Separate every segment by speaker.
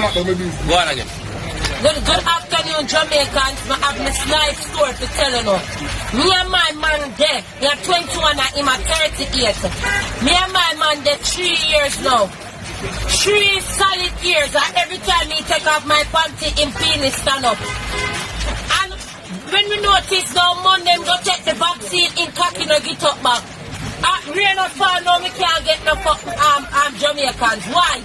Speaker 1: Go on again.
Speaker 2: Good afternoon, Jamaicans. I have my life story to tell you now. Me and my man there, he are 21 and him are 38. Me and my man there 3 years now. 3 solid years, and every time he take off my panty, him penis stand up. And when we notice now, Monday, go take the vaccine in cocky no get up back. Rain or fall now, me can't get no Jamaicans. Why?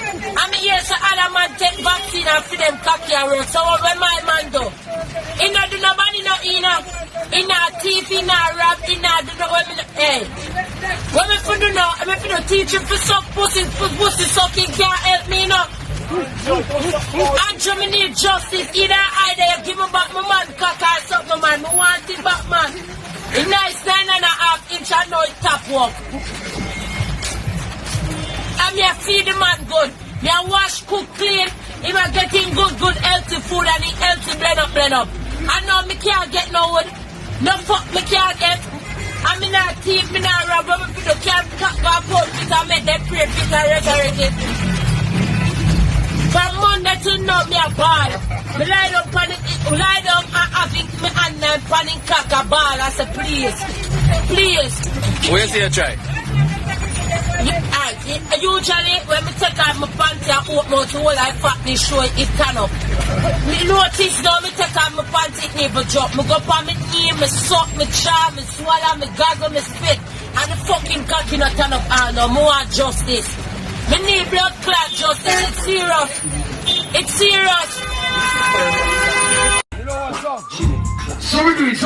Speaker 2: I'm here so other man take vaccine and feed them cocky and work. So what when my man do? He not do nobody no he not thief, he not rob, he not do no hey. What me for do now? I'm for teach him for suck pussy sucking can't help me no. And Germany need justice. Either I give me back my man cock or something man. Me want it back man. It's nice 9.5 inch and now it top work. And me feed the man good. Me wash, cook, clean. He was getting good healthy food and he healthy blend up. And now me can't get no wood. No fuck me can't get. And me not thief, me not rob. Me can't go put it and make them pray fit and resurrect it. From Monday to now me a ball. Me lie down and having me hand and panning cock a ball. I say please.
Speaker 1: Where you see you try?
Speaker 2: Usually when me take off my panty and open out the whole I fatness show it turn up. Me notice now me take off my panty it never drop. Me go on my knee, me suck, me chaw, me swallow, me gaggle, me spit. And the fucking cocky not turn up. No, me want justice. Me need blood clot justice. It's serious. It's serious.
Speaker 3: So we do it.